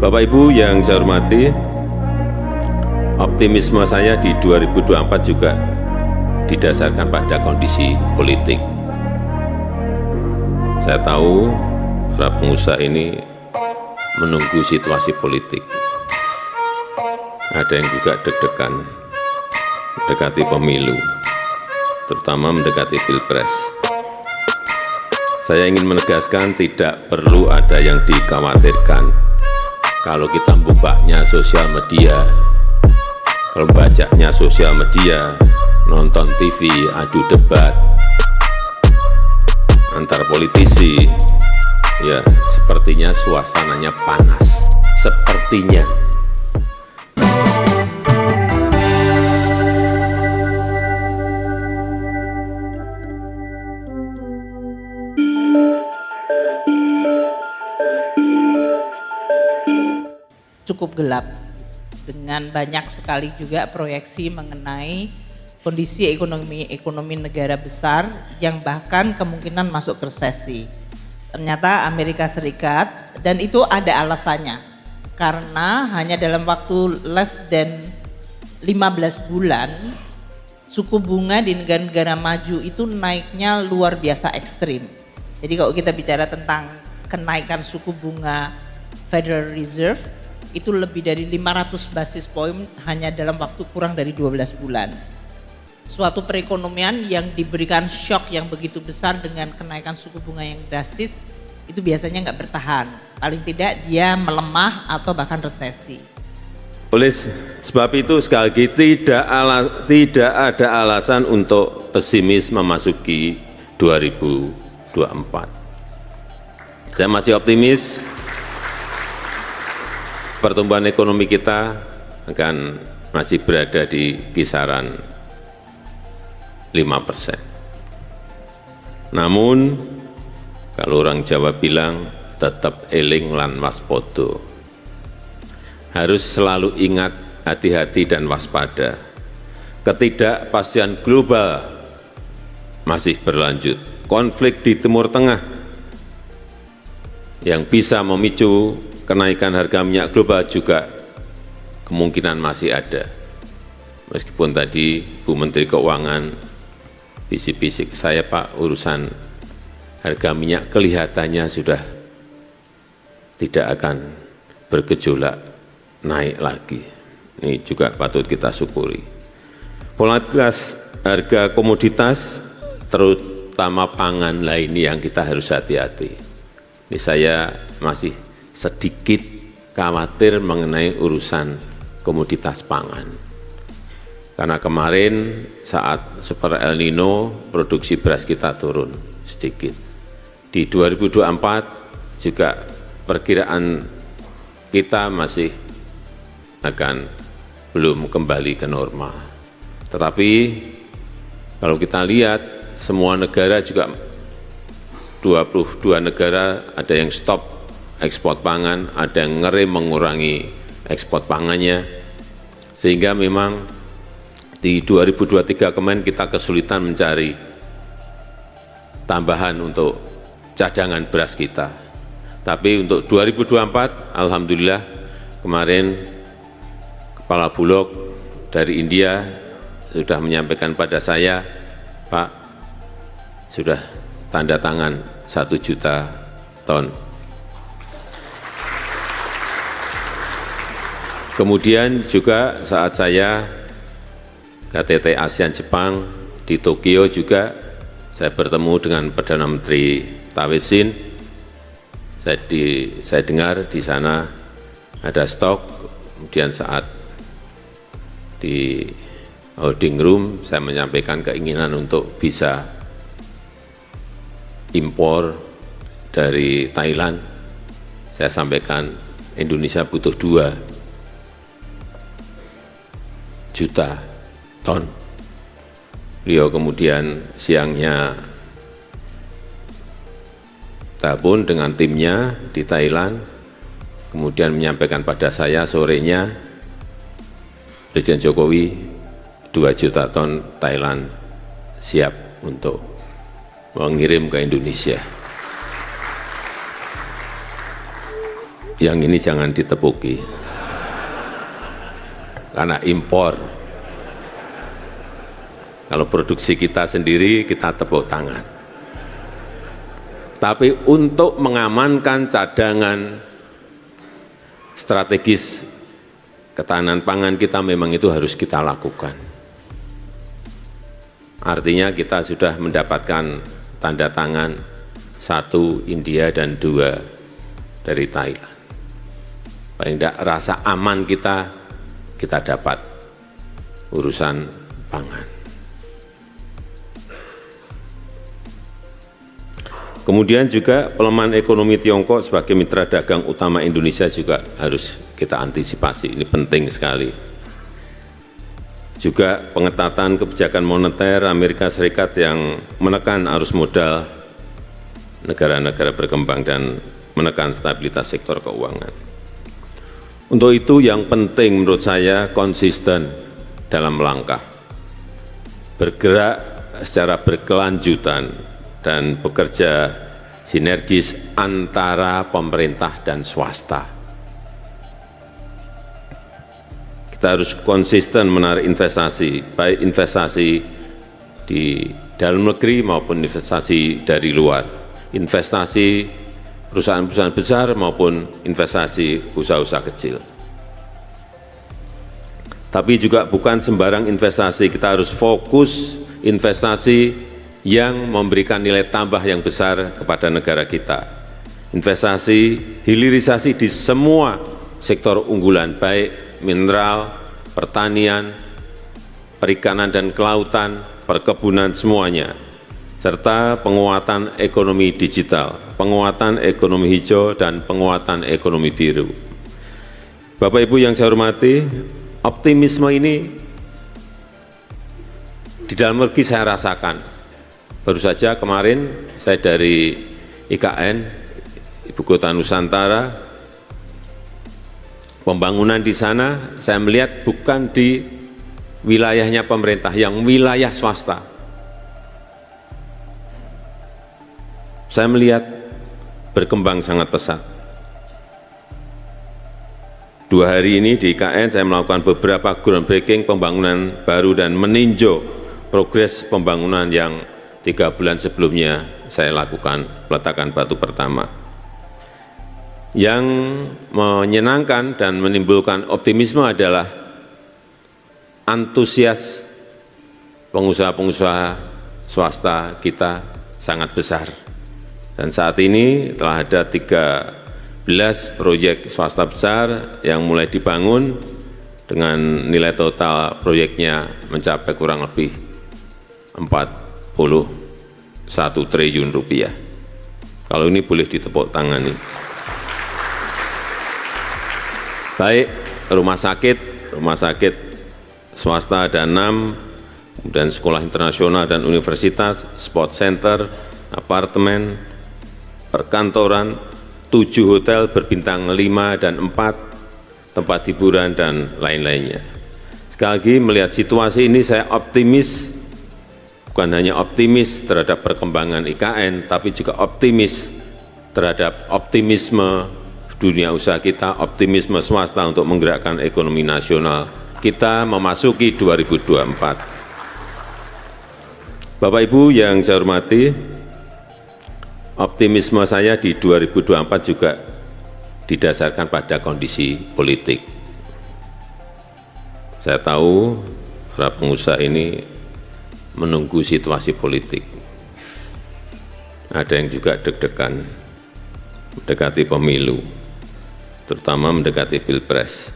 Bapak Ibu yang saya hormati, optimisme saya di 2024 juga didasarkan pada kondisi politik. Saya tahu para pengusaha ini menunggu situasi politik. Ada yang juga deg-degan mendekati pemilu, terutama mendekati pilpres. Saya ingin menegaskan tidak perlu ada yang dikhawatirkan. Kalau kita bukanya sosial media, kalau bacanya sosial media, nonton TV, adu debat antar politisi, ya sepertinya suasananya panas, sepertinya. Cukup gelap dengan banyak sekali juga proyeksi mengenai kondisi ekonomi negara besar yang bahkan kemungkinan masuk resesi. Ternyata Amerika Serikat, dan itu ada alasannya, karena hanya dalam waktu less than 15 bulan suku bunga di negara-negara maju itu naiknya luar biasa ekstrim. Jadi kalau kita bicara tentang kenaikan suku bunga Federal Reserve itu lebih dari 500 basis point hanya dalam waktu kurang dari 12 bulan. Suatu perekonomian yang diberikan shock yang begitu besar dengan kenaikan suku bunga yang drastis itu biasanya nggak bertahan. Paling tidak dia melemah atau bahkan resesi. Oleh sebab itu sekali lagi tidak ada alasan untuk pesimis memasuki 2024. Saya masih optimis pertumbuhan ekonomi kita akan masih berada di kisaran 5%. Namun, kalau orang Jawa bilang tetap eling lan waspada. Harus selalu ingat, hati-hati dan waspada. Ketidakpastian global masih berlanjut. Konflik di Timur Tengah yang bisa memicu kenaikan harga minyak global juga kemungkinan masih ada. Meskipun tadi Bu Menteri Keuangan bisik-bisik saya, Pak, urusan harga minyak kelihatannya sudah tidak akan bergejolak naik lagi. Ini juga patut kita syukuri. Volatilitas harga komoditas terutama pangan lainnya yang kita harus hati-hati. Ini saya masih sedikit khawatir mengenai urusan komoditas pangan. Karena kemarin saat Super El Nino produksi beras kita turun sedikit. Di 2024 juga perkiraan kita masih akan belum kembali ke normal. Tetapi kalau kita lihat semua negara juga 22 negara ada yang stop ekspor pangan, ada yang ngerem mengurangi ekspor pangannya, sehingga memang di 2023 kemarin kita kesulitan mencari tambahan untuk cadangan beras kita. Tapi untuk 2024, alhamdulillah kemarin Kepala Bulog dari India sudah menyampaikan pada saya, Pak, sudah tanda tangan 1 juta ton. Kemudian juga saat saya KTT ASEAN Jepang di Tokyo juga saya bertemu dengan Perdana Menteri Tawesin. Saya dengar di sana ada stok. Kemudian saat di holding room saya menyampaikan keinginan untuk bisa impor dari Thailand. Saya sampaikan Indonesia butuh 2 juta ton. Beliau kemudian siangnya telepon dengan timnya di Thailand, kemudian menyampaikan pada saya sorenya Presiden Jokowi 2 juta ton Thailand siap untuk mengirim ke Indonesia. Yang ini jangan ditepuki, karena impor. Kalau produksi kita sendiri, kita tepuk tangan. Tapi untuk mengamankan cadangan strategis ketahanan pangan kita, memang itu harus kita lakukan. Artinya kita sudah mendapatkan tanda tangan 1 India dan 2 dari Thailand. Paling tidak rasa aman kita dapat urusan pangan. Kemudian juga pelemahan ekonomi Tiongkok sebagai mitra dagang utama Indonesia juga harus kita antisipasi, ini penting sekali. Juga pengetatan kebijakan moneter Amerika Serikat yang menekan arus modal negara-negara berkembang dan menekan stabilitas sektor keuangan. Untuk itu yang penting menurut saya konsisten dalam langkah, bergerak secara berkelanjutan dan bekerja sinergis antara pemerintah dan swasta. Kita harus konsisten menarik investasi, baik investasi di dalam negeri maupun investasi dari luar, investasi perusahaan-perusahaan besar maupun investasi usaha-usaha kecil. Tapi juga bukan sembarang investasi, kita harus fokus investasi yang memberikan nilai tambah yang besar kepada negara kita. Investasi, hilirisasi di semua sektor unggulan, baik mineral, pertanian, perikanan dan kelautan, perkebunan, semuanya, serta penguatan ekonomi digital, penguatan ekonomi hijau, dan penguatan ekonomi biru. Bapak Ibu yang saya hormati, optimisme ini di dalam negeri saya rasakan. Baru saja kemarin saya dari IKN, Ibu Kota Nusantara, pembangunan di sana saya melihat bukan di wilayahnya pemerintah, yang wilayah swasta. Saya melihat berkembang sangat pesat. 2 hari ini di IKN saya melakukan beberapa groundbreaking pembangunan baru dan meninjau progres pembangunan yang 3 bulan sebelumnya saya lakukan peletakan batu pertama. Yang menyenangkan dan menimbulkan optimisme adalah antusias pengusaha-pengusaha swasta kita sangat besar. Dan saat ini telah ada 13 proyek swasta besar yang mulai dibangun dengan nilai total proyeknya mencapai kurang lebih 41 triliun rupiah. Kalau ini boleh ditepuk tangani. Baik rumah sakit swasta ada 6, kemudian sekolah internasional dan universitas, sport center, apartemen, perkantoran, 7 hotel berbintang 5 dan 4, tempat hiburan dan lain-lainnya. Sekali lagi melihat situasi ini saya optimis, bukan hanya optimis terhadap perkembangan IKN, tapi juga optimis terhadap optimisme dunia usaha kita, optimisme swasta untuk menggerakkan ekonomi nasional kita memasuki 2024. Bapak Ibu yang saya hormati, optimisme saya di 2024 juga didasarkan pada kondisi politik. Saya tahu para pengusaha ini menunggu situasi politik. Ada yang juga deg-degan mendekati pemilu, terutama mendekati pilpres.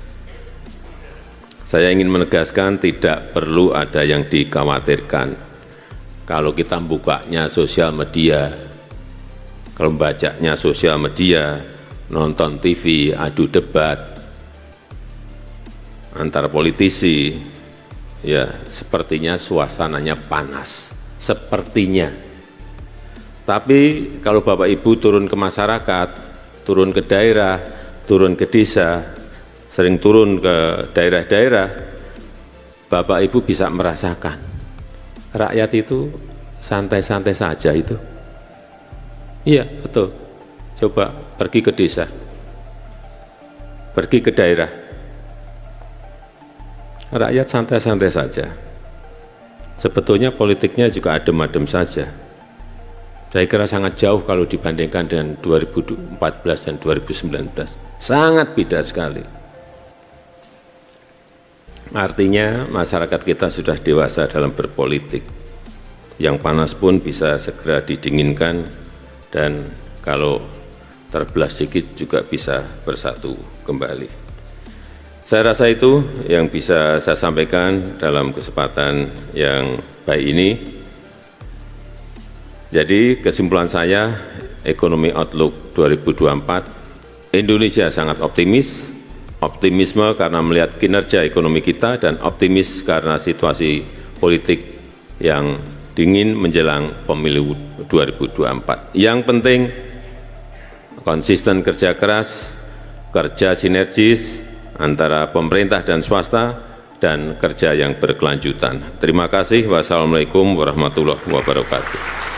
Saya ingin menegaskan tidak perlu ada yang dikhawatirkan. Kalau kita bukanya sosial media, kalau membacanya sosial media, nonton TV, adu debat antar politisi, ya sepertinya suasananya panas, sepertinya. Tapi kalau Bapak Ibu turun ke masyarakat, turun ke daerah, turun ke desa, sering turun ke daerah-daerah, Bapak Ibu bisa merasakan rakyat itu santai-santai saja itu. Iya, betul. Coba pergi ke desa. pergi ke daerah, rakyat santai-santai saja. Sebetulnya politiknya juga adem-adem saja. Saya kira sangat jauh kalau dibandingkan dengan 2014 dan 2019. Sangat beda sekali. Artinya masyarakat kita sudah dewasa dalam berpolitik. Yang panas pun bisa segera didinginkan dan kalau terbelah sedikit juga bisa bersatu kembali. Saya rasa itu yang bisa saya sampaikan dalam kesempatan yang baik ini. Jadi kesimpulan saya, ekonomi outlook 2024, Indonesia sangat optimis, optimisme karena melihat kinerja ekonomi kita dan optimis karena situasi politik yang dingin menjelang pemilu 2024. Yang penting konsisten kerja keras, kerja sinergis antara pemerintah dan swasta, dan kerja yang berkelanjutan. Terima kasih. Wassalamualaikum warahmatullahi wabarakatuh.